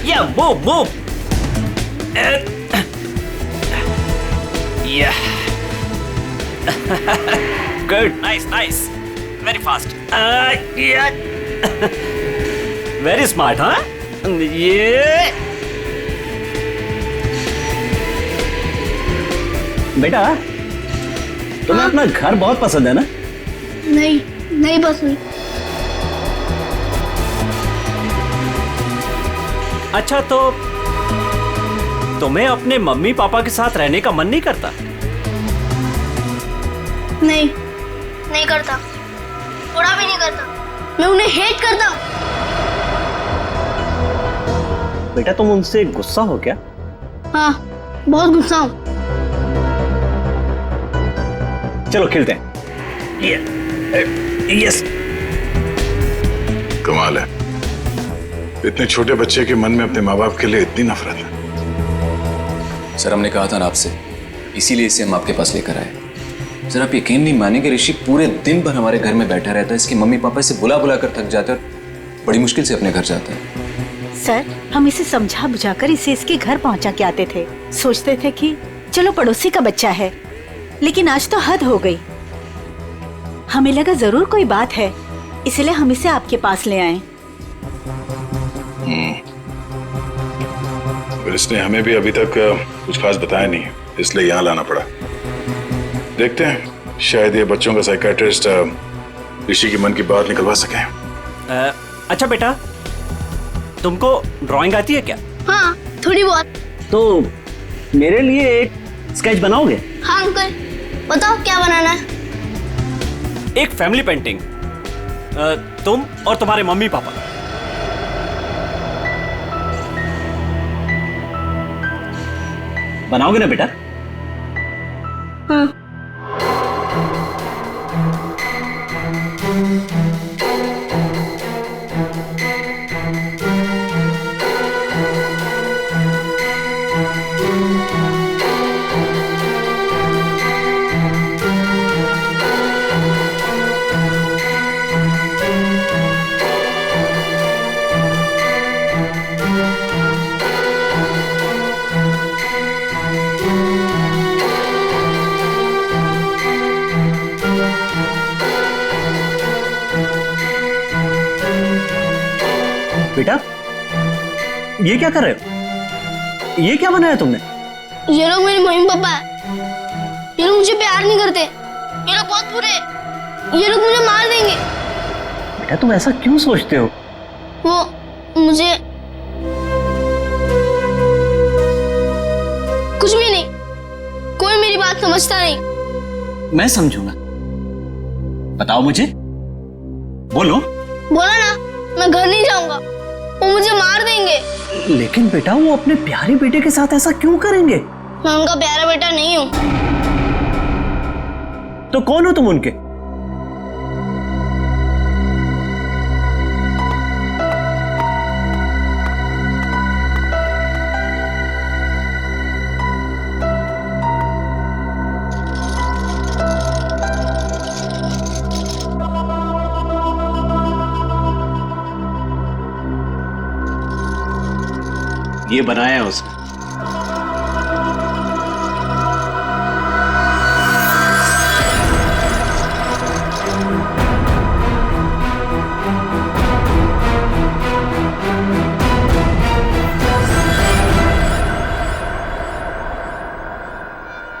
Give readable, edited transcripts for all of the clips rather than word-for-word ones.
Yeah, move. Yeah. Good. Nice. Very fast. Yeah. Very smart, huh? Yeah. बेटा, तुम्हें अपना घर बहुत पसंद है ना? नहीं पसंद। अच्छा, तो तुम्हें अपने मम्मी पापा के साथ रहने का मन नहीं करता? नहीं करता, थोड़ा भी नहीं करता। मैं उन्हें हेट करता हूँ। बेटा, तुम उनसे गुस्सा हो क्या? हाँ, बहुत गुस्सा हूँ। चलो खेलते हैं। यस। कमाल है, इतने छोटे बच्चे के मन में अपने माँ बाप के लिए इतनी नफरत है। सर, हमने कहा था ना आपसे, इसीलिए इसे हम आपके पास लेकर आए। सर, आप यकीन नहीं मानेंगे, ऋषि पूरे दिन भर हमारे घर में बैठा रहता है। इसके मम्मी पापा इसे बुला बुला कर थक जाते हैं और बड़ी मुश्किल से अपने घर जाता है। सर, हम इसे समझा बुझाकर इसे इसके घर पहुंचा के आते थे। सोचते थे कि चलो पड़ोसी का बच्चा है, लेकिन आज तो हद हो गई। हमें लगा जरूर कोई बात है, इसलिए हम इसे आपके पास ले आए। पर इसने हमें भी अभी तक कुछ खास बताया नहीं, इसलिए यहाँ लाना पड़ा। देखते हैं, शायद ये बच्चों का साइकियाट्रिस्ट ऋषि की मन की बात निकलवा सके। अच्छा बेटा, तुमको ड्राइंग आती है क्या? हाँ, थोड़ी बहुत। तो मेरे लिए एक स्केच बनाओगे? हाँ अंकल, बताओ क्या बनाना है? एक फैमिली पेंटिंग, तुम और तुम्हारे मम्मी पापा। बनाओगे ना बेटा? हाँ। बेटा, ये क्या कर रहे हो? ये क्या बनाया तुमने? ये लोग मेरे मम्मी पापा है। ये लोग मुझे प्यार नहीं करते। ये लोग बहुत बुरे हैं। ये लोग मुझे मार देंगे। बेटा, तुम ऐसा क्यों सोचते हो? वो मुझे कुछ भी नहीं, कोई मेरी बात समझता नहीं। मैं समझूंगा। बताओ मुझे, बोलो। बोला ना, मैं घर नहीं जाऊंगा, वो मुझे मार देंगे। लेकिन बेटा, वो अपने प्यारे बेटे के साथ ऐसा क्यों करेंगे? मैं उनका प्यारा बेटा नहीं हूँ। तो कौन हो तुम उनके? ये बनाया है उसने।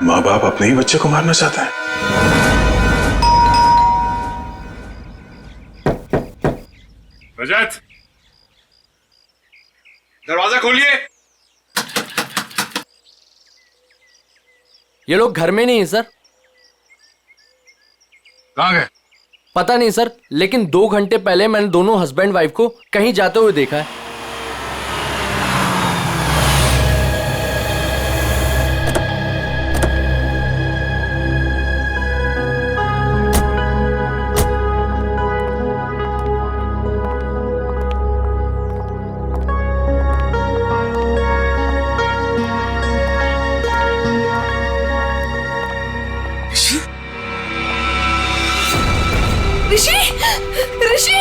माँ बाप अपने ही बच्चे को मारना चाहते हैं। रजत, दरवाजा खोलिए। ये लोग घर में नहीं है सर। कहाँ गए? पता नहीं सर, लेकिन 2 घंटे पहले मैंने दोनों हस्बैंड वाइफ को कहीं जाते हुए देखा है। ऋषि, ऋषि,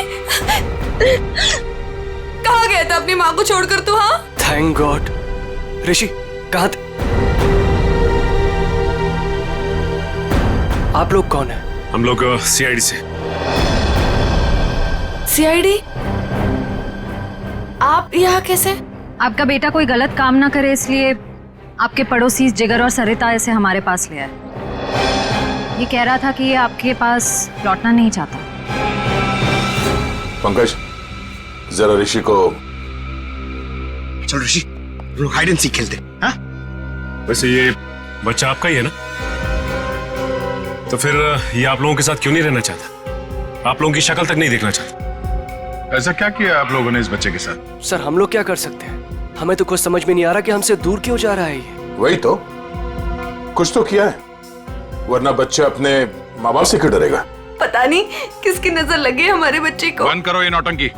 कहाँ गया था अपनी माँ को छोड़कर तू? हाँ, थैंक गॉड। ऋषि कहाँ थे? आप लोग कौन है? हम लोग सीआईडी से। सीआईडी? आप यहाँ कैसे? आपका बेटा कोई गलत काम ना करे इसलिए आपके पड़ोसी जिगर और सरिता इसे हमारे पास ले आए। ये कह रहा था कि ये आपके पास लौटना नहीं चाहता। पंकज, जरा ऋषि को। चलो ऋषि, लोग हाइड एंड सीक खेलते। हाँ? वैसे ये बच्चा आपका ही है ना? तो फिर ये आप लोगों के साथ क्यों नहीं रहना चाहता? आप लोगों की शक्ल तक नहीं देखना चाहता? ऐसा क्या किया आप लोगों ने इस बच्चे के साथ? सर हम लोग क्या कर सकते हैं? हमें तो कुछ समझ में नहीं आ रहा कि हमसे दूर क्यों जा रहा है ये। वही तो, कुछ तो किया है, वरना बच्चा अपने माँ बाप से क्यों डरेगा? पता नहीं किसकी नजर लगी हमारे बच्चे को। बंद करो ये नौटंकी।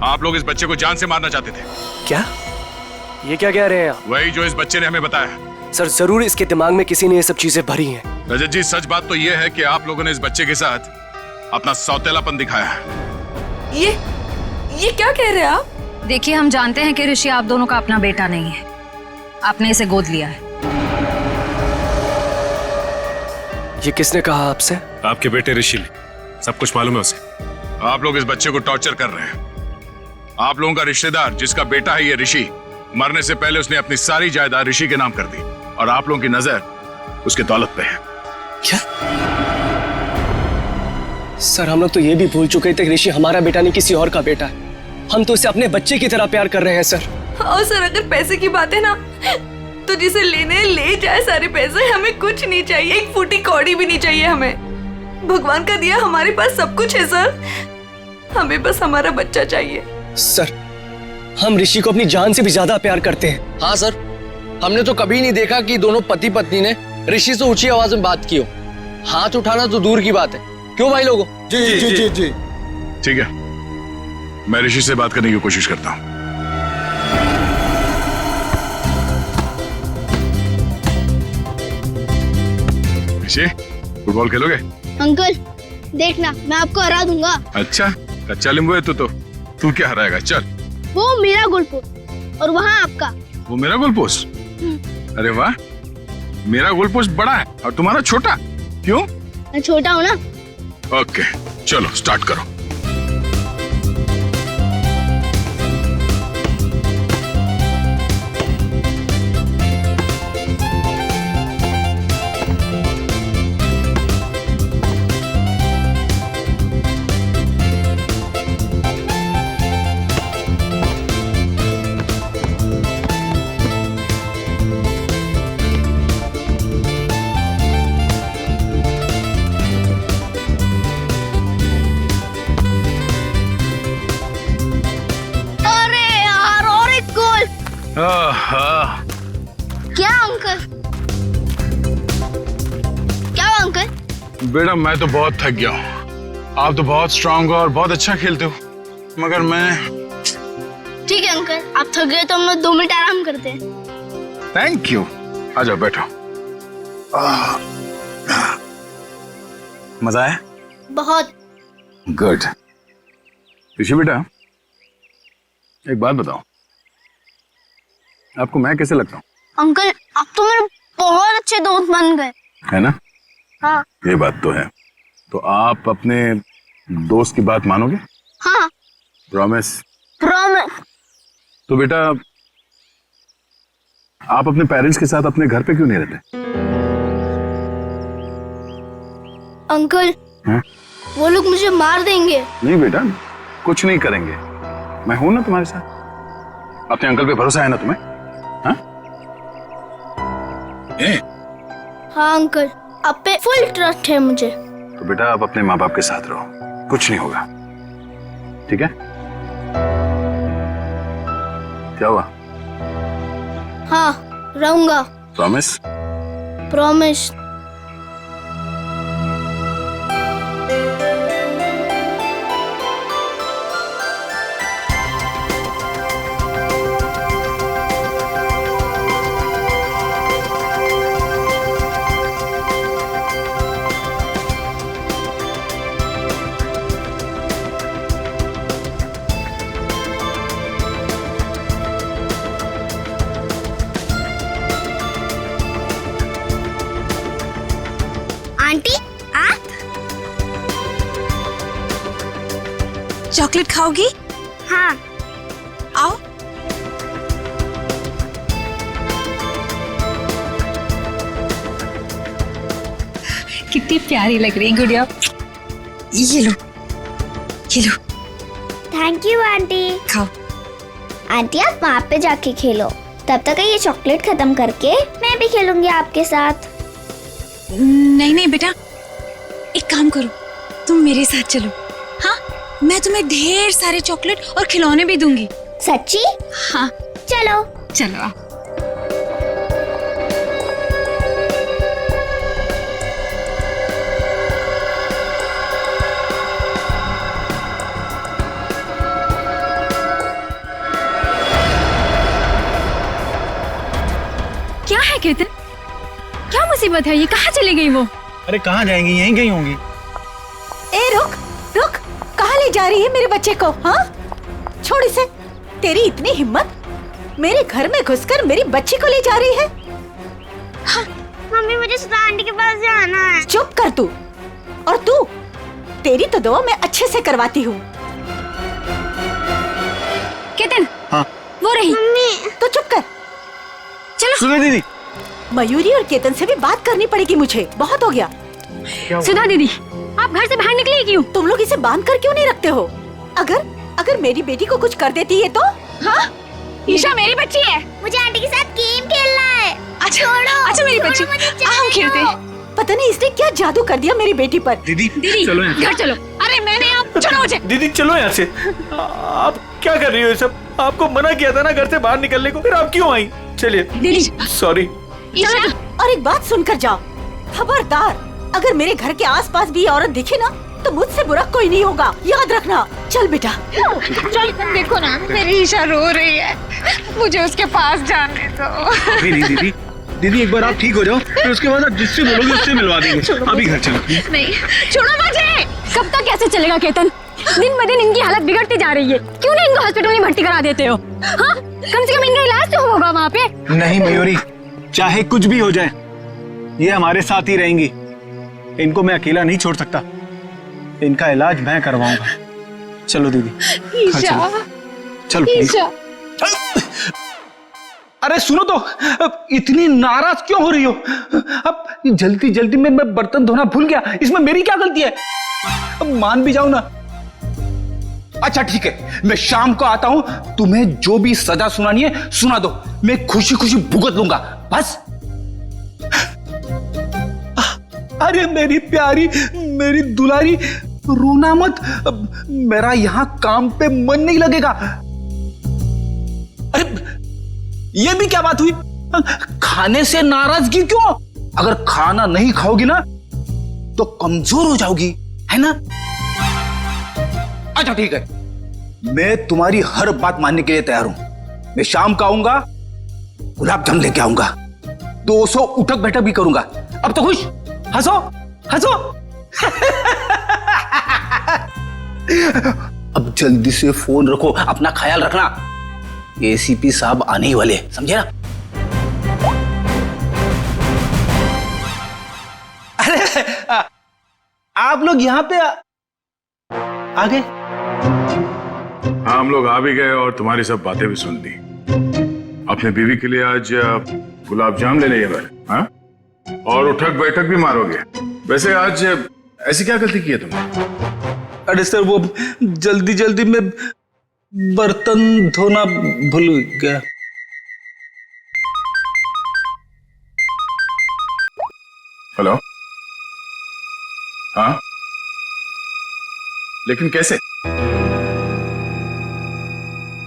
आप लोग इस बच्चे को जान से मारना चाहते थे। क्या? ये क्या कह रहे हैं आप? वही जो इस बच्चे ने हमें बताया। सर जरूर इसके दिमाग में किसी ने ये सब चीजें भरी हैं। रजत जी, सच बात तो ये है कि आप लोगों ने इस बच्चे के साथ अपना सौतेलापन दिखाया है। ये क्या कह रहे हैं आप? देखिए, हम जानते हैं कि ऋषि आप दोनों का अपना बेटा नहीं है। आपने इसे गोद लिया है। ये किसने कहा आपसे? आपके बेटे ऋषि ने, सब कुछ मालूम है उसे। आप लोग इस बच्चे को टॉर्चर कर रहे हैं। आप लोगों का रिश्तेदार जिसका बेटा है ये ऋषि, मरने से पहले उसने अपनी सारी जायदाद ऋषि के नाम कर दी और आप लोगों की नजर उसके दौलत पे है। क्या? सर हम लोग तो ये भी भूल चुके थे कि ऋषि हमारा बेटा नहीं किसी और का बेटा है। हम तो उसे अपने बच्चे की तरह प्यार कर रहे हैं सर। और सर अगर पैसे की बात है ना, तो जिसे लेने ले जाए सारे पैसे, हमें कुछ नहीं चाहिए, एक फूटी कौड़ी भी नहीं चाहिए हमें। भगवान का दिया हमारे पास सब कुछ है सर, हमें बस हमारा बच्चा चाहिए। सर हम ऋषि को अपनी जान से भी ज्यादा प्यार करते हैं। हाँ सर, हमने तो कभी नहीं देखा कि दोनों पति पत्नी ने ऋषि से ऊंची आवाज में बात की हो। हाथ उठाना तो दूर की बात है। क्यों भाई लोगों? जी जी जी जी। ठीक है, मैं ऋषि से बात करने की कोशिश करता हूं। ऋषि, फुटबॉल खेलोगे? अंकल देखना, मैं आपको हरा दूंगा। अच्छा, कच्चा नींबू है तू क्या हराएगा? चल। वो मेरा गोल पोस्ट और वहाँ आपका। वो मेरा गोल पोस्ट? अरे वाह, मेरा गोल पोस्ट बड़ा है और तुम्हारा छोटा। क्यों? मैं छोटा हूँ ना। ओके, चलो स्टार्ट करो। क्या अंकल? क्या हुआ अंकल? बेटा मैं तो बहुत थक गया हूँ। आप तो बहुत स्ट्रांग हो और बहुत अच्छा खेलते हो, मगर मैं। ठीक है अंकल, आप थक गए तो हम लोग 2 मिनट आराम करते हैं। Thank you. आ जाओ बैठो। मजा आया? बहुत। गुड। ऋषि बेटा, एक बात बताओ, आपको मैं कैसे लगता हूँ? अंकल आप तो मेरे बहुत अच्छे दोस्त बन गए, है ना? हाँ। ये बात तो है। तो आप अपने दोस्त की बात मानोगे? हाँ। प्रॉमिस? प्रॉमिस। तो बेटा, आप अपने पेरेंट्स के साथ अपने घर पे क्यों नहीं रहते? अंकल हाँ? वो लोग मुझे मार देंगे। नहीं बेटा, कुछ नहीं करेंगे, मैं हूं ना तुम्हारे साथ। अपने अंकल पे भरोसा है ना तुम्हें? हाँ? हाँ अंकल, आप पे फुल ट्रस्ट है मुझे। तो बेटा आप अपने माँ बाप के साथ रहो, कुछ नहीं होगा, ठीक है? क्या हुआ? हाँ रहूंगा। प्रॉमिस? प्रॉमिस। चॉकलेट खाओगी? हाँ। आओ। कितनी प्यारी लग रही गुड़िया। ये लो, ये लो। Thank you aunty. खाओ। आंटी आप वहाँ पे जाके खेलो, तब तक ये चॉकलेट खत्म करके मैं भी खेलूंगी आपके साथ। नहीं नहीं बेटा, एक काम करो, तुम मेरे साथ चलो। हाँ, मैं तुम्हें ढेर सारे चॉकलेट और खिलौने भी दूंगी। सच्ची? हाँ चलो। चलो आओ। क्या है केतन, क्या मुसीबत है? ये कहाँ चली गई वो? अरे कहाँ जाएंगी, यहीं गई होंगी। ए रुक रुक, कहाँ ले जा रही है मेरे बच्चे को? हाँ, छोड़ इसे। तेरी इतनी हिम्मत, मेरे घर में घुसकर मेरी बच्ची को ले जा रही है? हाँ। मम्मी मुझे सुधा आंटी के पास जाना है। चुप कर तू। और तू, तेरी तो दुआ मैं अच्छे से करवाती हूँ। केतन, हाँ वो रही। मम्मी तो चुप कर। चलो सुधा दीदी। मयूरी और केतन से भी बात करनी पड़ेगी मुझे, बहुत हो गया। सुधा दीदी, आप घर से बाहर निकली क्यों? तुम लोग इसे बांध कर क्यों नहीं रखते हो? अगर मेरी बेटी को कुछ कर देती है तो? हाँ, ईशा मेरी बच्ची है। मुझे आंटी के साथ गेम खेलना है। अच्छा छोड़ो। मेरी बच्ची, हम खेलते हैं। पता नहीं इसने क्या जादू कर दिया मेरी बेटी पर। दीदी चलो घर चलो। अरे मैंने आप छोड़ो मुझे। दीदी चलो यहाँ से। आप क्या कर रही हो ये सब? आपको मना किया था ना घर से बाहर निकलने को, फिर आप क्यों आई? चलिए दीदी। सॉरी। और एक बात सुनकर जाओ, खबरदार, अगर मेरे घर के आसपास भी ये औरत दिखे ना तो मुझसे बुरा कोई नहीं होगा, याद रखना। चल बेटा चल। देखो ना, मेरी ईशा रो रही है, मुझे उसके पास जाने दो। दीदी दीदी एक बार आप ठीक हो जाओ, फिर उसके बाद आप जिससे बोलोगे उससे मिलवा देंगे। अभी घर चलो। नहीं, छोड़ो मुझे। कब तक कैसे चलेगा केतन? दिन ब दिन इनकी हालत बिगड़ती जा रही है। क्यों नहीं इनको हॉस्पिटल में भर्ती करा देते हो? हाँ, कम से कम इनका इलाज तो होगा वहाँ पे। नहीं मयूरी, चाहे कुछ भी हो जाए, ये हमारे साथ ही रहेंगी। इनको मैं अकेला नहीं छोड़ सकता, इनका इलाज मैं करवाऊंगा। चलो दीदी। ईशा, चलो ईशा। अरे सुनो तो, इतनी नाराज क्यों हो रही हो? अब जल्दी जल्दी में मैं बर्तन धोना भूल गया, इसमें मेरी क्या गलती है? अब मान भी जाओ ना। अच्छा ठीक है, मैं शाम को आता हूं, तुम्हें जो भी सजा सुनानी है सुना दो, मैं खुशी खुशी भुगत लूंगा बस। अरे मेरी प्यारी, मेरी दुलारी, रोना मत, मेरा यहां काम पे मन नहीं लगेगा। अरे ये भी क्या बात हुई? खाने से नाराजगी क्यों? अगर खाना नहीं खाओगी ना तो कमजोर हो जाओगी, है ना? अच्छा ठीक है, मैं तुम्हारी हर बात मानने के लिए तैयार हूं। मैं शाम को आऊंगा, गुलाब जामुन लेके आऊंगा, 200 उठक बैठक भी करूंगा। अब तो खुश? हंसो हंसो। अब जल्दी से फोन रखो, अपना ख्याल रखना, एसीपी साहब आने ही वाले, समझे ना? अरे आप लोग यहाँ पे आ गए? हाँ, हम लोग आ भी गए और तुम्हारी सब बातें भी सुन ली। अपने बीवी के लिए आज गुलाब जामुन ले लेंगे मैंने, हाँ? और उठक बैठक भी मारोगे। वैसे आज ऐसी क्या गलती की है तुमने? अरे सर, वो जल्दी जल्दी में बर्तन धोना भूल गया। हेलो? हाँ, लेकिन कैसे?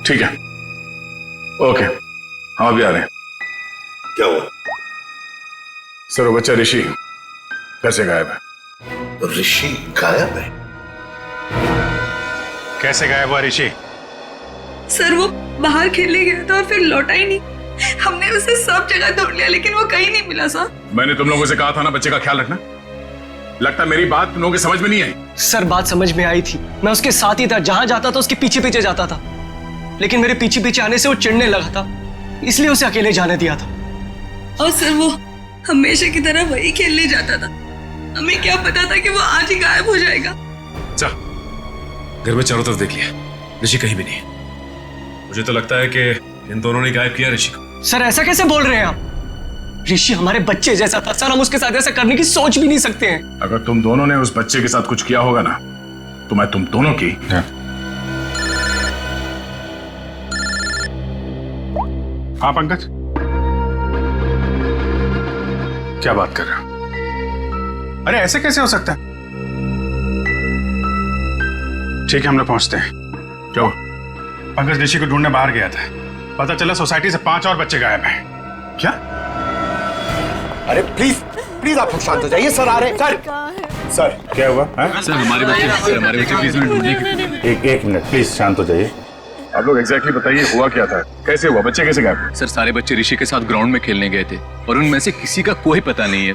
ठीक है, ओके, हम अभी आ रहे हैं। क्या हुआ? सर, वो बच्चा ऋषि कैसे गायब है? ऋषि गायब है? कैसे गायब हुआ ऋषि? सर वो बाहर खेलने गया था और फिर लौटा ही नहीं। हमने उसे सब जगह ढूंढ लिया लेकिन वो कहीं नहीं मिला सर। मैंने तुम लोगों से कहा था ना बच्चे का ख्याल रखना। लगता मेरी बात तुम लोगों की समझ में नहीं आई। सर बात समझ में आई थी, मैं उसके साथ ही था, जहां जाता था उसके पीछे पीछे जाता था, लेकिन मेरे पीछे पीछे आने से वो चिढ़ने लगा था, इसलिए उसे अकेले जाने दिया था। और सर वो हमेशा की तरह वही खेलने जाता था, हमें क्या पता था कि वो आज ही गायब हो जाएगा। जा, घर में चारों तरफ देख लिया, ऋषि कहीं भी नहीं है। मुझे तो लगता है कि इन दोनों ने गायब किया ऋषि को। सर ऐसा कैसे बोल रहे हैं आप? ऋषि हमारे बच्चे जैसा था सर, हम उसके साथ ऐसा करने की सोच भी नहीं सकते हैं। अगर तुम दोनों ने उस बच्चे के साथ कुछ किया होगा ना, तो मैं तुम दोनों की। हाँ पंकज, क्या बात कर रहे हो? अरे ऐसे कैसे हो सकता है? ठीक है, हम लोग पहुंचते हैं। क्या हुआ? पंकज ऋषि को ढूंढने बाहर गया था, पता चला सोसाइटी से 5 और बच्चे गायब हैं। क्या? अरे प्लीज प्लीज आप लोग शांत हो जाइए, सर आ रहे हैं। सर क्या हुआ? सर हमारे बच्चे प्लीज में ढूंढिए। एक मिनट प्लीज, शांत हो जाइए। आप लोग एग्जैक्टली बताइए, हुआ क्या था? कैसे हुआ? बच्चे कैसे गायब? सर सारे बच्चे ऋषि के साथ ग्राउंड में खेलने गए थे और उनमें से किसी का कोई पता नहीं है।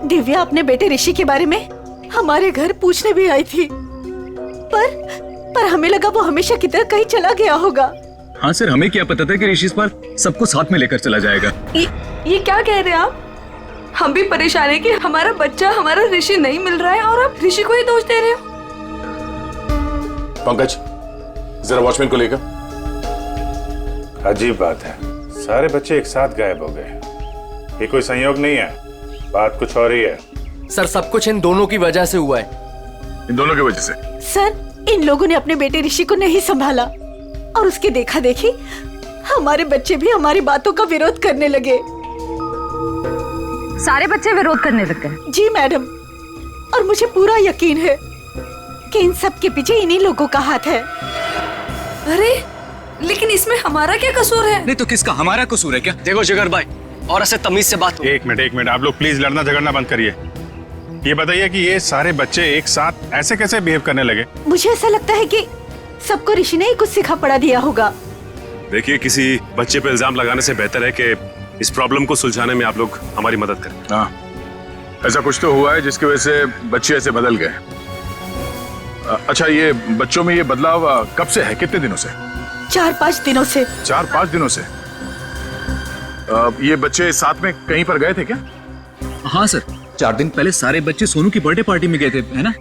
दिव्या अपने बेटे ऋषि के बारे में हमारे घर पूछने भी आई थी, पर हमें लगा वो हमेशा की तरह कहीं चला गया होगा। हाँ सर, हमें क्या पता था कि ऋषि इस बार सबको साथ में लेकर चला जाएगा। ये क्या कह रहे हैं आप? हम भी परेशान है कि हमारा बच्चा, हमारा ऋषि नहीं मिल रहा है और आप ऋषि को ही दोष दे रहे हो। पंकज जरा वॉचमैन को लेकर। अजीब बात है, सारे बच्चे एक साथ गायब हो गए। ये कोई संयोग नहीं है, बात कुछ और ही है। सर सब कुछ इन दोनों की वजह से हुआ है। इन दोनों की वजह से? सर इन लोगों ने अपने बेटे ऋषि को नहीं संभाला और उसके देखा देखी हमारे बच्चे भी हमारी बातों का विरोध करने लगे। सारे बच्चे विरोध करने लग गए? जी मैडम, और मुझे पूरा यकीन है कि इन सब के पीछे इन्हीं लोगों का हाथ है। अरे लेकिन इसमें हमारा क्या कसूर है? नहीं तो किसका हमारा कसूर है क्या? देखो जिगर भाई, और ऐसे तमीज से बात हो। एक मिनट, आप लोग प्लीज लड़ना झगड़ना बंद करिए। ये बताइए कि ये सारे बच्चे एक साथ ऐसे कैसे बिहेव करने लगे? मुझे ऐसा लगता है कि सबको ऋषि ने ही कुछ सिखा पड़ा दिया होगा। देखिए, किसी बच्चे पे इल्जाम लगाने से बेहतर है कि इस प्रॉब्लम को सुलझाने में आप लोग हमारी मदद करें। हाँ, ऐसा कुछ तो हुआ है जिसकी वजह से बच्चे ऐसे बदल गए। अच्छा, ये बच्चों में ये बदलाव कब से है? कितने दिनों से? 4-5 दिनों से। 4-5 दिनों से? ये बच्चे साथ में कहीं पर गए थे क्या? हाँ सर, 4 दिन पहले सारे बच्चे सोनू की बर्थडे पार्टी में गए थे, है ना?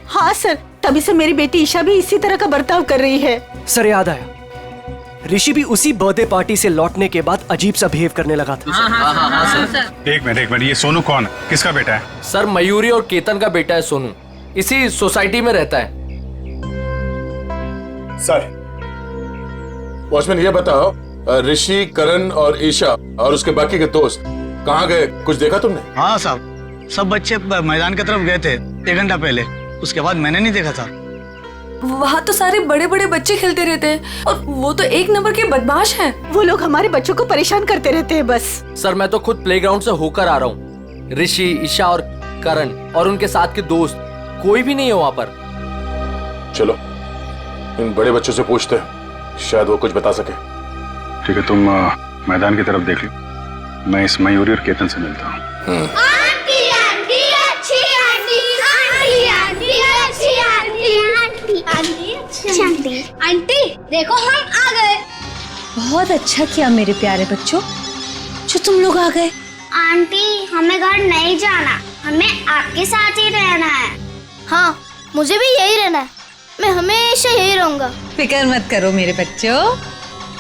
हाँ सर, तभी से मेरी बेटी ईशा भी इसी तरह का बर्ताव कर रही है। सर याद आया, ऋषि भी उसी बर्थडे पार्टी से लौटने के बाद अजीब सा बिहेव करने लगा था। हाँ, सर। एक मिनट, ये सोनू कौन है? किसका बेटा है? सर मयूरी और केतन का बेटा है सोनू, इसी सोसाइटी में रहता है। सर वॉचमैन ये बताओ, ऋषि, करण और ईशा और उसके बाकी के दोस्त कहाँ गए? कुछ देखा तुमने? हाँ साहब, सब बच्चे मैदान की तरफ गए थे 1 घंटा पहले, उसके बाद मैंने नहीं देखा था। वहाँ तो सारे बड़े बड़े बच्चे खेलते रहते हैं और वो तो 1 नंबर के बदमाश हैं। वो लोग हमारे बच्चों को परेशान करते रहते हैं बस। सर मैं तो खुद प्लेग्राउंड से होकर आ रहा हूँ। ऋषि, ईशा और करण और उनके साथ के दोस्त कोई भी नहीं है वहाँ पर। चलो इन बड़े बच्चों से पूछते हैं, शायद वो कुछ बता सके। ठीक है, तुम मैदान की तरफ देख लो, मैं इस मयूरी और केतन से मिलता हूँ। आंटी आंटी अच्छी आंटी, आंटी आंटी अच्छी आंटी, आंटी आंटी अच्छी आंटी। आंटी देखो हम आ गए। बहुत अच्छा किया मेरे प्यारे बच्चों जो तुम लोग आ गए। आंटी हमें घर नहीं जाना, हमें आपके साथ ही रहना है। हाँ मुझे भी यही रहना है, मैं हमेशा यही रहूंगा। फिक्र मत करो मेरे बच्चों,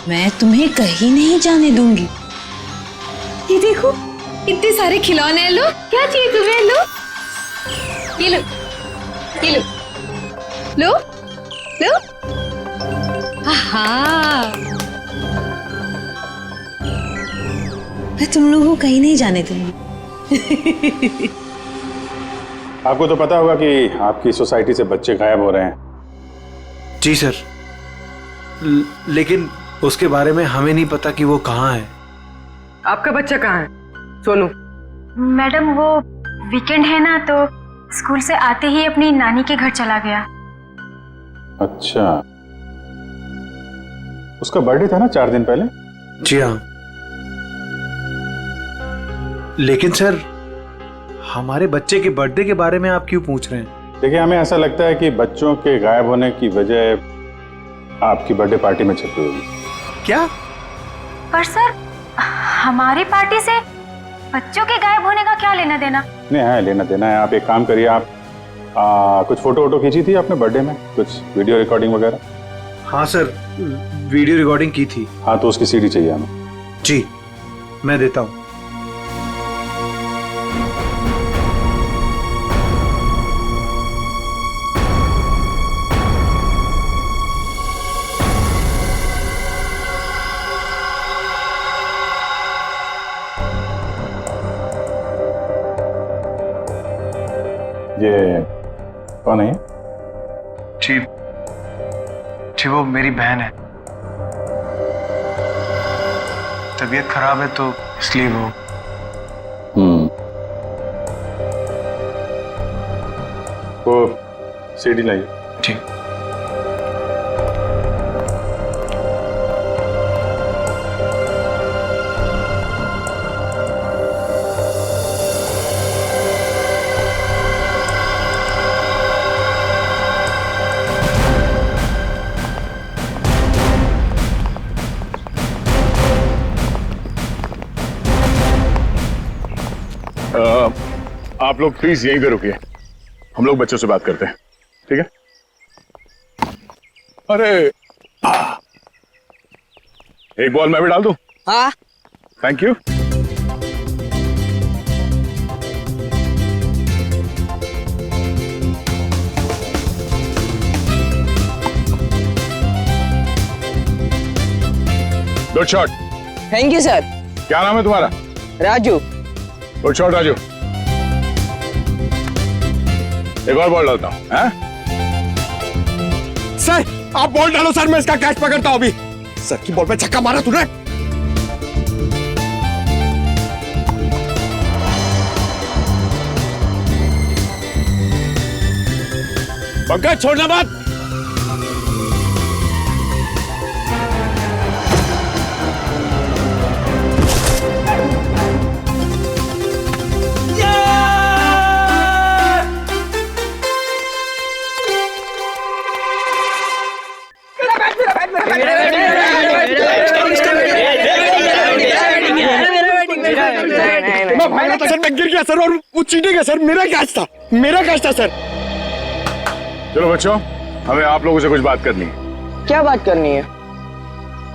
मैं तुम्हें कहीं नहीं जाने दूंगी। ये देखो इतने सारे खिलौने हैं, लो क्या चाहिए तुम्हें, लो ये लो, ये लो, लो लो। हाँ मैं तुम लोगों को कहीं नहीं जाने दूंगी। आपको तो पता होगा कि आपकी सोसाइटी से बच्चे गायब हो रहे हैं। जी सर, लेकिन उसके बारे में हमें नहीं पता कि वो कहाँ है। आपका बच्चा कहाँ है? सोनू? मैडम वो वीकेंड है ना, तो स्कूल से आते ही अपनी नानी के घर चला गया। अच्छा, उसका बर्थडे था ना 4 दिन पहले? जी हाँ, लेकिन सर हमारे बच्चे के बर्थडे के बारे में आप क्यों पूछ रहे हैं? देखिए, हमें ऐसा लगता है कि बच्चों के गायब होने की वजह आपकी बर्थडे पार्टी में छिपी होगी। क्या? पर सर हमारी पार्टी से बच्चों के गायब होने का क्या लेना देना? नहीं है, लेना देना है। आप एक काम करिए, आप कुछ फोटो वोटो खींची थी आपने बर्थडे में, कुछ वीडियो रिकॉर्डिंग वगैरह? हाँ सर, वीडियो रिकॉर्डिंग की थी। हाँ तो उसकी सीडी चाहिए हमें। जी मैं देता हूँ। ये कौन है? जी जी वो मेरी बहन है। तबीयत खराब है तो इसलिए वो। वो सीडी लाइए। ठीक। आप लोग प्लीज यहीं पे रुकिए, हम लोग बच्चों से बात करते हैं, ठीक है? अरे एक बॉल मैं भी डाल दूं? हाँ। Thank you. Good shot. Thank you sir. क्या नाम है तुम्हारा? राजू। Good shot Raju. एक और बॉल डालता हूं। सर आप बॉल डालो सर, मैं इसका कैच पकड़ता हूं अभी। सर की बॉल पे छक्का मारा तूने। पंकज छोड़ना मत। सर मैं गिर गया सर, और वो चीटिंग है सर, मेरा कैच था, मेरा कैच था सर। चलो बच्चों, हमें आप लोगों से कुछ बात करनी है। क्या बात करनी है?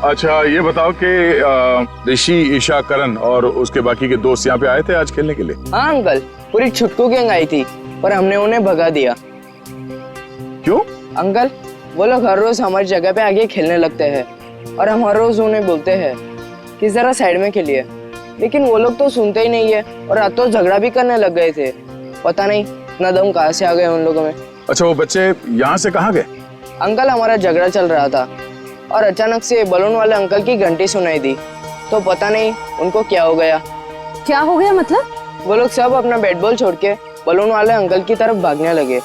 अच्छा ये बताओ कि ऋषि, ईशा, करण और उसके बाकी के दोस्त यहाँ पे आए थे आज खेलने के लिए? हाँ अंकल, पूरी छुटकू गैंग आई थी पर हमने उन्हें भगा दिया। क्यों? अंकल वो लोग हर रोज हमारी जगह पे आगे खेलने लगते हैं और हम हर रोज उन्हें बोलते हैं कि जरा साइड में खेलिए, लेकिन वो लोग तो सुनते ही नहीं है और आज तो झगड़ा भी करने लग गए थे। पता नहीं इतना दम कहाँ से आ गए उन लोगों में। अच्छा वो बच्चे यहाँ से कहाँ गए? अंकल हमारा झगड़ा चल रहा था और अचानक से बलून वाले अंकल की घंटी सुनाई दी, तो पता नहीं उनको क्या हो गया। क्या हो गया मतलब? वो लोग सब अपना बैट बॉल छोड़ के बलून वाले अंकल की तरफ भागने लगे।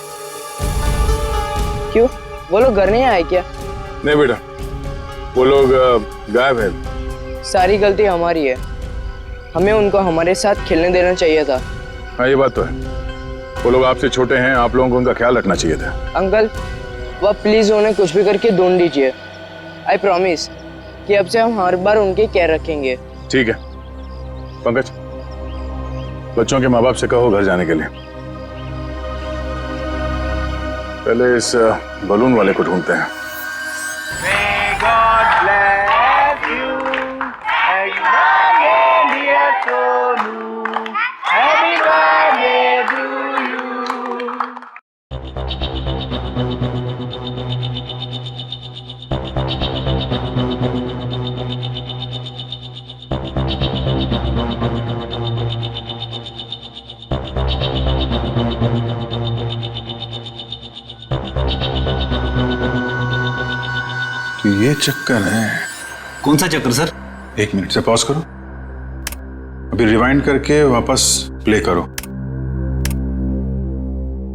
क्यों, वो लोग घर नहीं आए क्या? नहीं बेटा, वो लोग गायब है। सारी गलती हमारी है, हमें उनको हमारे साथ खेलने देना चाहिए था। हाँ ये बात तो है, वो लोग आपसे छोटे हैं, आप लोगों को उनका ख्याल रखना चाहिए था। अंकल वह प्लीज उन्हें कुछ भी करके ढूंढ दीजिए। आई प्रॉमिस कि अब से हम हर बार उनकी केयर रखेंगे। ठीक है पंकज, बच्चों के माँ बाप से कहो घर जाने के लिए। पहले इस बलून वाले को ढूंढते हैं। तो ये चक्कर है। कौन सा चक्कर सर? एक मिनट से पॉज करो, अभी रिवाइंड करके वापस प्ले करो।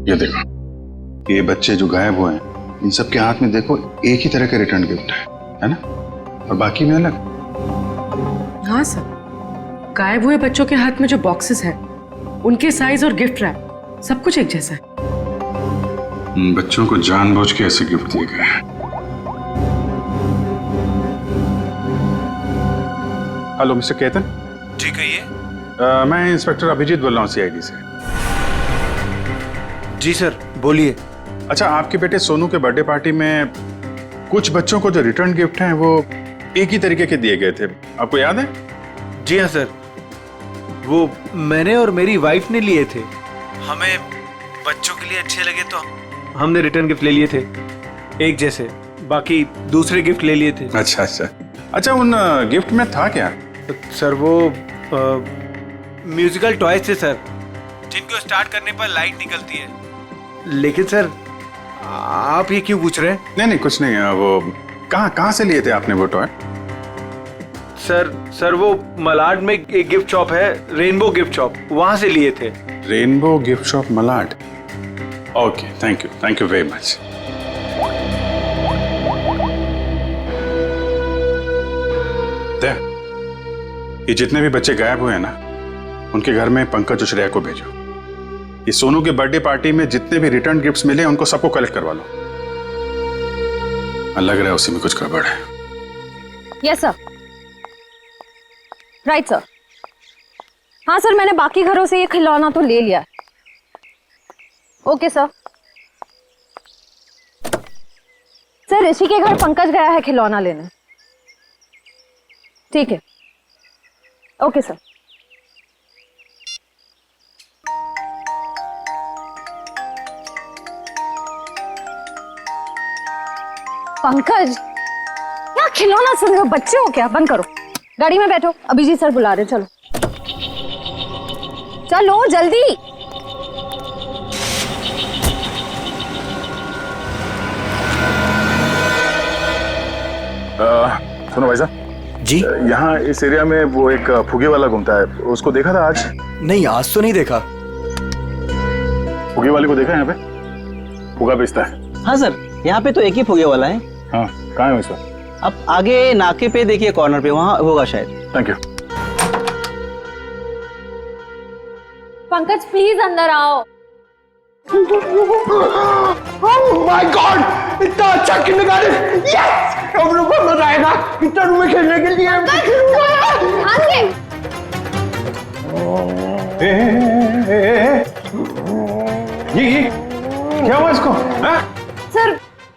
ये देखो, ये बच्चे जो गायब हुए हैं इन सब के हाथ में देखो एक ही तरह के रिटर्न गिफ्ट है ना, और बाकी में अलग। हाँ सर, गायब हुए बच्चों के हाथ में जो बॉक्सेस हैं उनके साइज और गिफ्ट रैप सब कुछ एक जैसा है। बच्चों को जानबूझ के ऐसे गिफ्ट दिए गए हैं। Hello mister Ketan. जी कहिए। मैं इंस्पेक्टर अभिजीत बोल रहा हूँ CID से। जी सर बोलिए। अच्छा, आपके बेटे सोनू के बर्थडे पार्टी में कुछ बच्चों को जो रिटर्न गिफ्ट हैं वो एक ही तरीके के दिए गए थे, आपको याद है? जी हाँ सर, वो मैंने और मेरी वाइफ ने लिए थे। हमें बच्चों के लिए अच्छे लगे तो हमने रिटर्न गिफ्ट ले लिए थे एक जैसे, बाकी दूसरे गिफ्ट ले लिए थे। अच्छा अच्छा अच्छा, उन गिफ्ट में था क्या? सर वो म्यूजिकल टॉयज थे सर, जिनको स्टार्ट करने पर लाइट निकलती है। लेकिन सर आप ये क्यों पूछ रहे हैं? नहीं कुछ नहीं, वो कहाँ से लिए थे आपने वो टॉय? सर वो मलाड में एक गिफ्ट शॉप है, रेनबो गिफ्ट शॉप, वहां से लिए थे। Rainbow gift shop Malad, okay, thank you very much. ये जितने भी बच्चे गायब हुए हैं ना, उनके घर में पंकज और श्रेया को भेजो। ये सोनू के बर्थडे पार्टी में जितने भी रिटर्न गिफ्ट्स मिले उनको सबको कलेक्ट करवा लो। लग रहा है उसी में कुछ गड़बड़ है। Yes sir, right sir. हाँ सर, मैंने बाकी घरों से ये खिलौना तो ले लिया। Okay sir. सर ऋषि के घर पंकज गया है खिलौना लेने। ठीक है, ओके सर। पंकज, क्या खिलौना सुन रहे हो? बच्चे हो क्या? बंद करो, गाड़ी में बैठो, अभिजीत सर बुला रहे। चलो चलो जल्दी। सुनो भाई साहब जी, यहाँ इस एरिया में वो एक फुगे वाला घूमता है, उसको देखा था आज? नहीं आज तो नहीं देखा। फुगे वाले को देखा यहाँ पे? फुगा बेचता है? हाँ सर, यहाँ पे तो एक ही फुगे वाला है। हाँ, कहाँ है इस वक्त? अब आगे नाके पे देखिए, कॉर्नर पे, वहाँ होगा शायद। Thank you. पंकज प्लीज अंदर आओ। Oh my God! इतना अच्छा किंडरगार्टन! Yes! हम लोग को मजा आएगा इतना रूम में खेलने के लिए। ये क्या हुआ इसको?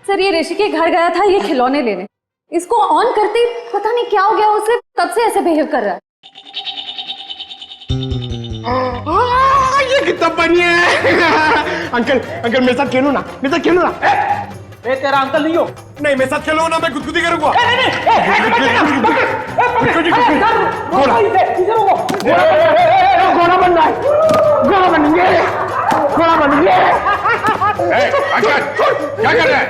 सर ये ऋषि के घर गया था ये खिलौने लेने, इसको ऑन करते ही पता नहीं क्या हो गया उसे, तब से ऐसे बिहेव कर रहा है। ये कितना बढ़िया है। अंकल मेरे साथ खेलो ना, मेरे साथ खेलो ना। ए तेरा अंकल नहीं हो? नहीं, मेरे साथ खेलो ना, मैं गुदगुदी करूंगा। घोड़ा बनना है, घोड़ा बनेंगे, घोड़ा बनेंगे। क्या कर रहे हैं?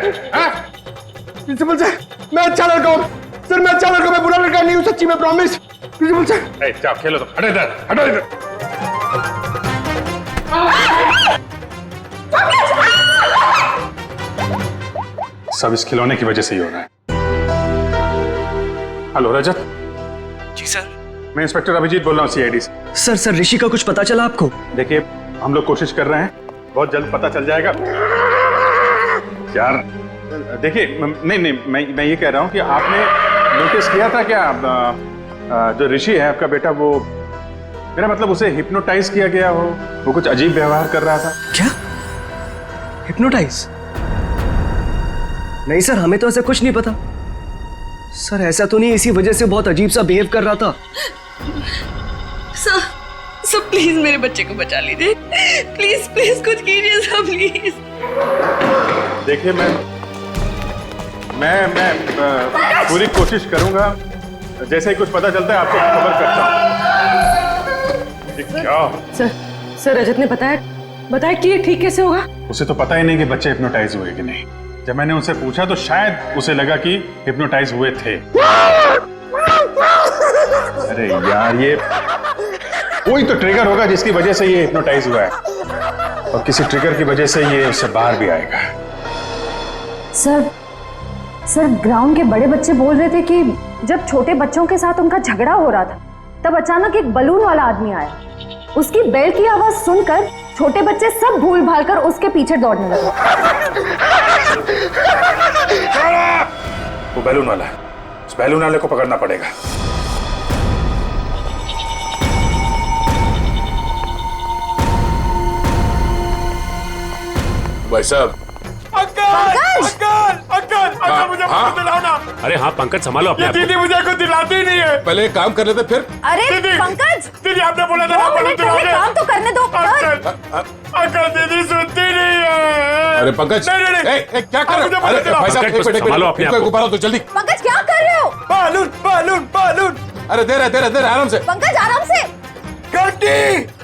प्रिंसिपल सर, मैं अच्छा लड़का हूँ सर, मैं अच्छा लड़का, मैं बुरा लड़का नहीं हूँ, सच्ची, मैं प्रॉमिस। प्रिंसिपल सर जाओ खेलो, तो हटो इधर, हटो इधर। सब इस खिलौने की वजह से ही हो रहा है। हेलो रजत। जी सर। मैं इंस्पेक्टर अभिजीत बोल रहा हूँ सीआईडी से। सर ऋषि का कुछ पता चला आपको? देखिए, हम लोग कोशिश कर रहे हैं, बहुत जल्द पता चल जाएगा यार। देखिए, नहीं मैं ये कह रहा हूँ कि आपने नोटिस किया था क्या जो ऋषि है आपका बेटा, वो मेरा मतलब उसे हिप्नोटाइज किया गया हो, वो कुछ अजीब व्यवहार कर रहा था। क्या? हिप्नोटाइज? नहीं सर, हमें तो ऐसा कुछ नहीं पता। सर ऐसा तो नहीं, इसी वजह से बहुत अजीब सा बिहेव कर रहा था। सर प्लीज मेरे बच्चे को बचा लीजिए, प्लीज प्लीज कुछ कीजिए सर, प्लीज। देखिए, मैं पूरी कोशिश करूंगा, जैसे ही कुछ पता चलता है आपको खबर करता हूँ। क्या? सर रजत ने बताया कि ये ठीक कैसे होगा? उसे तो पता ही नहीं कि बच्चे हिप्नोटाइज हुए कि नहीं। जब मैंने उनसे पूछा तो शायद उसे लगा कि हिप्नोटाइज हुए थे। अरे यार, ये कोई तो ट्रिगर होगा जिसकी वजह से ये हिप्नोटाइज हुआ है, और किसी ट्रिगर की वजह से ये उससे बाहर भी आएगा। सर ग्राउंड के बड़े बच्चे बोल रहे थे कि जब छोटे बच्चों के साथ उनका झगड़ा हो रहा था, तब अचानक एक बलून वाला आदमी आया। उसकी बेल्ट की आवाज सुनकर छोटे बच्चे सब भूल भाल कर उसके पीछे दौड़ने लगे। वो बैलून वाला है, उस बैलून वाले को पकड़ना पड़ेगा। भाई साहब। अंकल मुझे कुछ दिलाओ ना। अरे हाँ पंकज संभालो अपने आप को। दीदी मुझे कुछ दिलाती ही नहीं है। पहले एक काम कर लेते फिर। अरे पंकज, दीदी आपने बोला था ना बलून दिलाओगे। काम तो करने दो। अंकल दीदी सुनती नहीं है। अरे पंकज क्या कर रहे हो? अरे भाई साहब संभालो अपने आप को। गुब्बारा तो जल्दी। पंकज क्या कर रहे हो? Balloon balloon balloon. अरे दे रहे आराम से। पंकज आराम से। घंटी।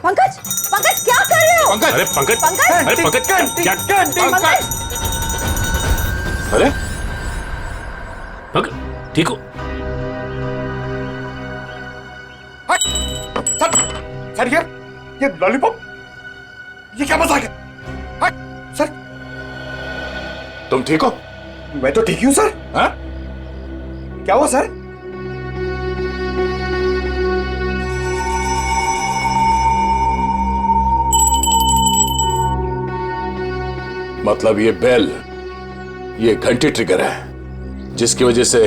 पंकज पंकज क्या कर रहे हो? पंकज अरे पंकज अरे पंकज क्या पंकज अरे पंकज ठीक हो? सर ये लॉलीपॉप ये क्या मजाक है? सर तुम ठीक हो? मैं तो ठीक ही हूं सर। हाँ? क्या हुआ सर? मतलब ये बेल, ये घंटी ट्रिगर है जिसकी वजह से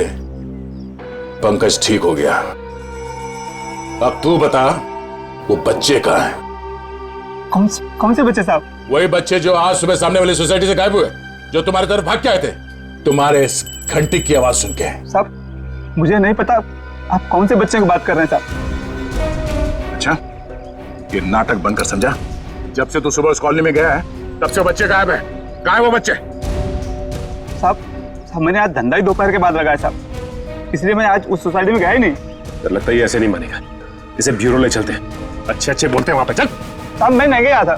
पंकज ठीक हो गया। अब तू बता वो बच्चे कहाँ हैं? कौन से बच्चे साहब? वही बच्चे जो आज सुबह सामने वाली सोसाइटी से गायब हुए, जो तुम्हारी तरफ भाग के आए थे तुम्हारे इस घंटी की आवाज सुन के। साहब मुझे नहीं पता आप कौन से बच्चे की बात कर रहे हैं साहब। अच्छा ये नाटक बंद कर, समझा? जब से तू सुबह उस कॉलोनी में गया है तब से बच्चे गायब है। कहाँ है वो बच्चे? साहब मैंने आज धंधा ही दोपहर के बाद लगाया साहब, इसलिए मैं आज उस सोसाइटी में गया ही नहीं। तो लगता है ये ऐसे नहीं मानेगा, इसे ब्यूरो ले चलते हैं। अच्छे बोलते हैं वहां पे। चल साहब मैं नहीं गया था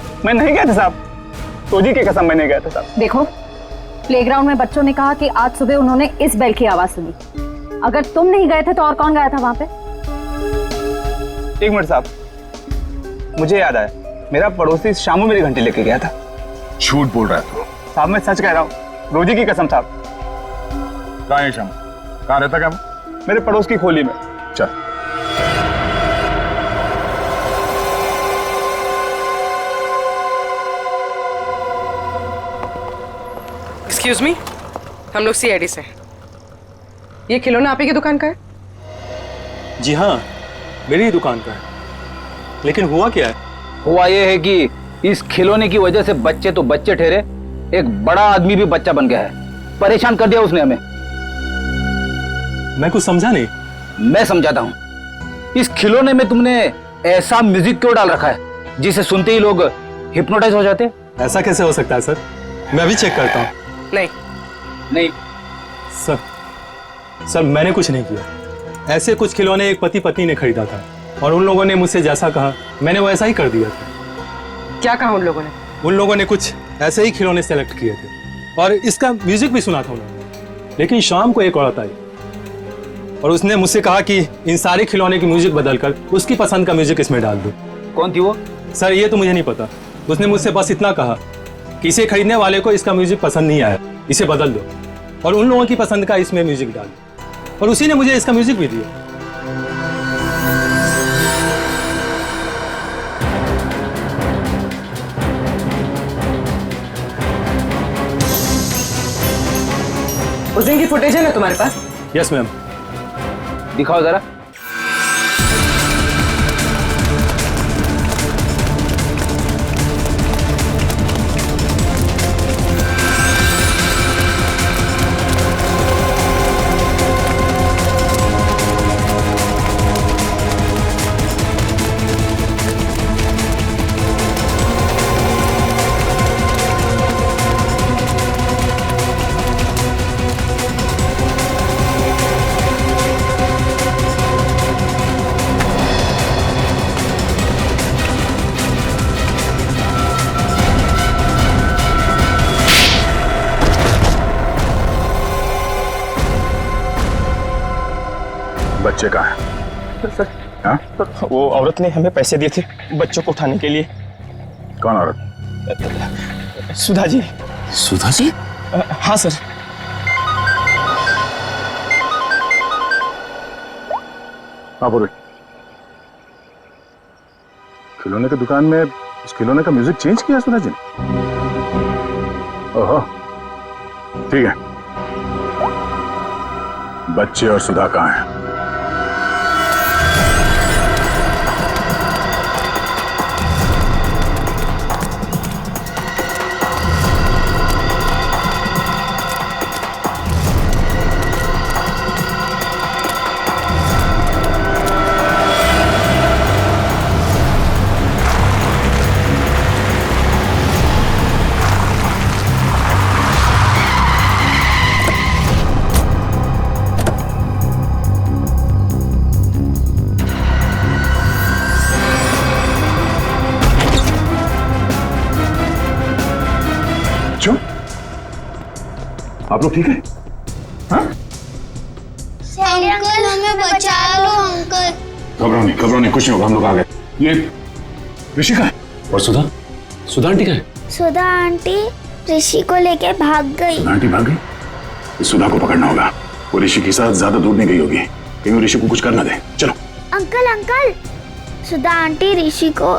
साहब, तोजी की कसम मैं नहीं गया था साहब। देखो प्लेग्राउंड में बच्चों ने कहा कि आज सुबह उन्होंने इस बेल की आवाज सुनी। अगर तुम नहीं गए थे तो और कौन गया था वहां पे? एक मिनट साहब, मुझे याद आया, मेरा पड़ोसी शामू मेरी घंटी लेके गया था। झूठ बोल रहा है तू? साहब मैं सच कह रहा हूँ, रोजी की कसम साहब। कहाँ है शामू? कहाँ रहता क्या? मेरे पड़ोस की खोली में। चल एक्सक्यूज मी, हम लोग सीआईडी से हैं। ये खिलौना आप ही की दुकान का है? जी हाँ मेरी ही दुकान का है, लेकिन हुआ क्या है? हुआ ये है कि इस खिलौने की वजह से बच्चे तो बच्चे ठहरे, एक बड़ा आदमी भी बच्चा बन गया है। परेशान कर दिया उसने हमें। मैं कुछ समझा नहीं। मैं समझाता हूँ। इस खिलौने में तुमने ऐसा म्यूजिक क्यों डाल रखा है जिसे सुनते ही लोग हिप्नोटाइज हो जाते? ऐसा कैसे हो सकता है सर? मैं अभी चेक करता हूँ। नहीं सर मैंने कुछ नहीं किया। ऐसे कुछ खिलौने एक पति पत्नी ने खरीदा था और उन लोगों ने मुझसे जैसा कहा मैंने वो ऐसा ही कर दिया था। क्या कहा उन लोगों ने? उन लोगों ने कुछ ऐसे ही खिलौने सेलेक्ट किए थे और इसका म्यूजिक भी सुना था उन्होंने। लेकिन शाम को एक औरत आई और उसने मुझसे कहा कि इन सारे खिलौने की म्यूजिक बदलकर उसकी पसंद का म्यूजिक इसमें डाल दो। कौन थी वो? सर ये तो मुझे नहीं पता। उसने मुझसे बस इतना कहा कि इसे खरीदने वाले को इसका म्यूजिक पसंद नहीं आया, इसे बदल दो और उन लोगों की पसंद का इसमें म्यूजिक डाल दो, और उसी ने मुझे इसका म्यूजिक भी दिया। उस दिन की फुटेज है ना तुम्हारे पास? Yes ma'am. दिखाओ जरा। बच्चे कहाँ हैं? सर, हाँ? वो औरत ने हमें पैसे दिए थे बच्चों को उठाने के लिए। कौन औरत? सुधा जी। सुधा जी? हाँ सर। हाँ बोलो। खिलौने की दुकान में उस खिलौने का म्यूजिक चेंज किया सुधा जी ने? ओहो ठीक है। बच्चे और सुधा कहाँ हैं? आप लोग ठीक है? हाँ? अंकल हमें बचा लो अंकल। घबराओ नहीं, कुछ नहीं होगा, हम लोग आ गए। ये ऋषि का है और सुधा आंटी का है। सुधा आंटी ऋषि को लेके भाग गई। आंटी भाग गई? इस सुधा को पकड़ना होगा। वो ऋषि के साथ ज्यादा दूर नहीं गई होगी, कहीं वो ऋषि को कुछ करना दे। चलो। अंकल सुधा आंटी ऋषि को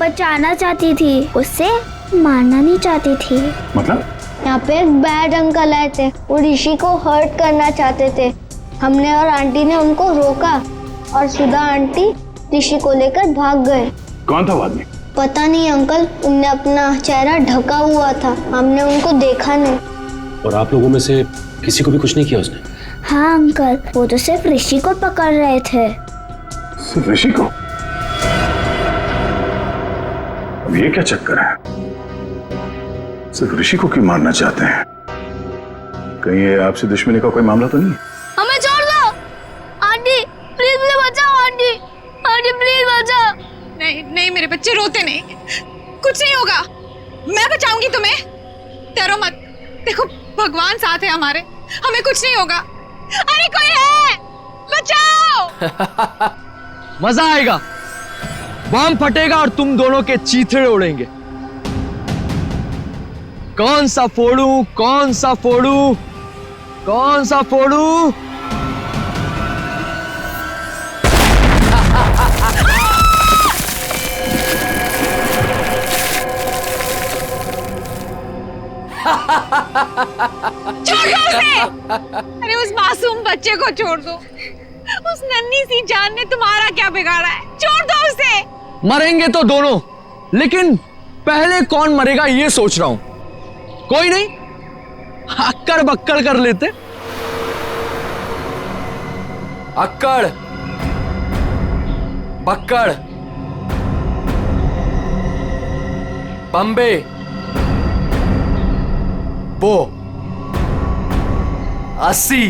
बचाना चाहती थी, उससे मारना नहीं चाहती थी। मतलब? यहाँ पे एक बैड अंकल आए थे, वो ऋषि को हर्ट करना चाहते थे। हमने और आंटी ने उनको रोका और सुधा आंटी ऋषि को लेकर भाग गए। कौन था वो आदमी? पता नहीं अंकल, उनने अपना चेहरा ढका हुआ था, हमने उनको देखा नहीं। और आप लोगों में से किसी को भी कुछ नहीं किया उसने? हाँ अंकल, वो तो सिर्फ ऋषि को पकड़ रहे थे। सिर्फ ऋषि को? अब ये क्या चक्कर है? सिर्फ ऋषि को क्यों मारना चाहते हैं? कहीं ये आपसे दुश्मनी का कोई मामला तो नहीं है? हमें छोड़ दो आंटी, प्लीज मुझे बचाओ आंटी, आंटी प्लीज बचाओ। नहीं मेरे बच्चे रोते नहीं, कुछ नहीं होगा, मैं बचाऊंगी तुम्हें, डरो मत। देखो भगवान साथ है हमारे, हमें कुछ नहीं होगा। अरे कोई है, बचाओ। मजा आएगा, बम फटेगा और तुम दोनों के चीथड़े उड़ेंगे। कौन सा फोड़ूं, कौन सा फोड़ूं, कौन सा फोड़ूं? छोड़ दो उसे। अरे उस मासूम बच्चे को छोड़ दो, उस नन्ही सी जान ने तुम्हारा क्या बिगाड़ा है, छोड़ दो उसे। मरेंगे तो दोनों, लेकिन पहले कौन मरेगा ये सोच रहा हूं। कोई नहीं, अक्कड़ बक्कड़ कर लेते। अक्कड़ बक्कड़ बम्बे बो 80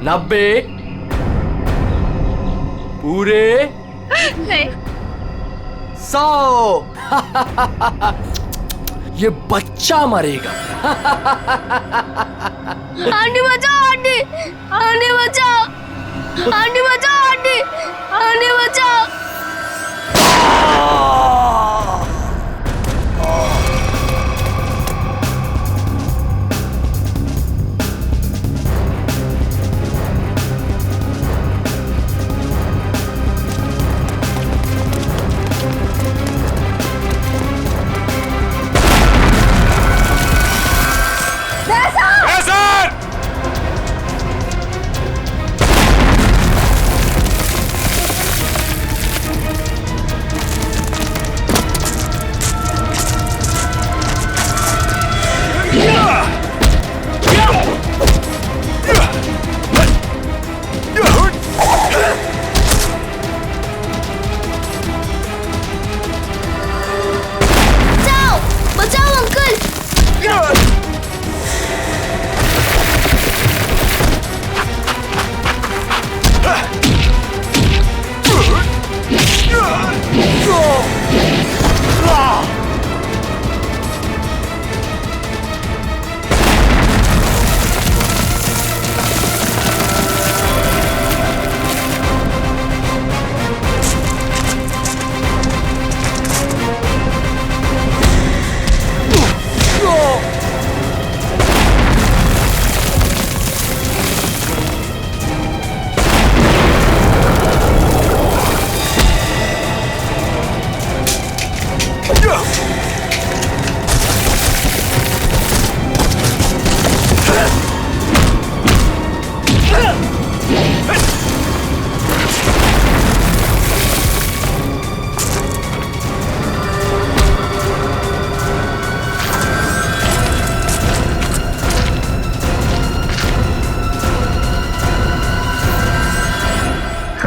90 पूरे नहीं 100 ये बच्चा मरेगा। आंटी बचाओ आंटी, आंटी बचाओ, आंटी बचाओ आंटी, आंटी बचाओ।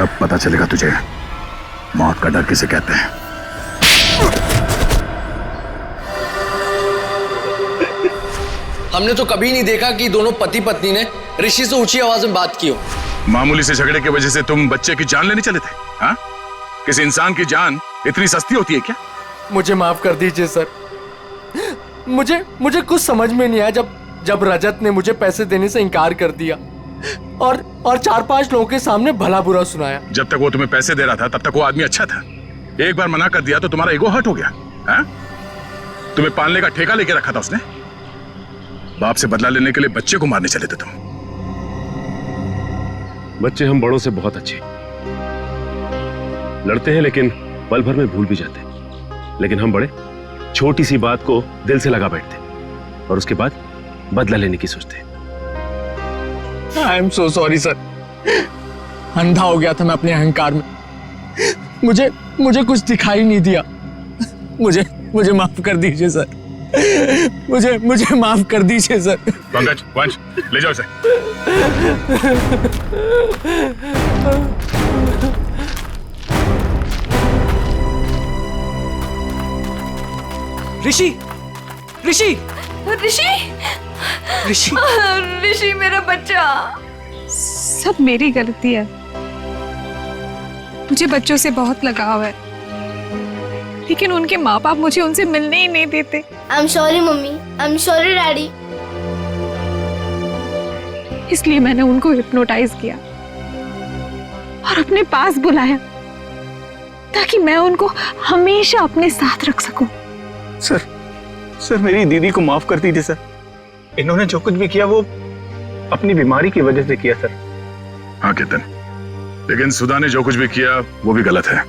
अब पता चलेगा तुझे मौत का डर किसे कहते हैं। हमने तो कभी नहीं देखा कि दोनों पति पत्नी ने ऋषि से ऊंची आवाज में बात की हो। मामूली से झगड़े की वजह से तुम बच्चे की जान लेने चले थे? हाँ? किसी इंसान की जान इतनी सस्ती होती है क्या? मुझे माफ कर दीजिए सर, मुझे मुझे कुछ समझ में नहीं आया जब रजत ने मुझे पैसे देने से इनकार कर दिया और 4-5 लोगों के सामने भला बुरा सुनाया। जब तक वो तुम्हें पैसे दे रहा था तब तक वो आदमी अच्छा था। एक बार मना कर दिया तो तुम्हारा ईगो हर्ट हो गया। है? तुम्हें पालने का ठेका लेके रखा था उसने। बाप से बदला लेने के लिए बच्चे को मारने चले थे तुम। बच्चे हम बड़ों से बहुत अच्छे लड़ते हैं, लेकिन पल भर में भूल भी जाते हैं। लेकिन हम बड़े छोटी सी बात को दिल से लगा बैठते और उसके बाद बदला लेने की सोचते हैं। I am so sorry sir, अंधा हो गया था मैं अपने अहंकार में। मुझे कुछ दिखाई नहीं दिया। मुझे माफ कर दीजिए सर। मुझे माफ कर दीजिए सर। पंकज, वंश, ले जाओ इसे। ऋषि ऋषि ऋषि ऋषि ऋषि मेरा बच्चा। सब मेरी गलती है। मुझे बच्चों से बहुत लगाव है, लेकिन उनके माँ बाप मुझे उनसे मिलने ही नहीं देते। I am sorry mummy, I am sorry daddy. इसलिए मैंने उनको हिप्नोटाइज किया और अपने पास बुलाया ताकि मैं उनको हमेशा अपने साथ रख सकूं। सर मेरी दीदी को माफ कर दीजिए सर। इन्होंने जो कुछ भी किया वो अपनी बीमारी की वजह से किया सर। हाँ केतन, लेकिन सुधा ने जो कुछ भी किया वो भी गलत है।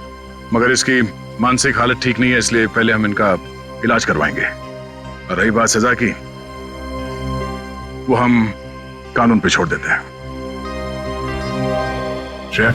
मगर इसकी मानसिक हालत ठीक नहीं है, इसलिए पहले हम इनका इलाज करवाएंगे। और रही बात सजा की, वो हम कानून पे छोड़ देते हैं। श्रेया,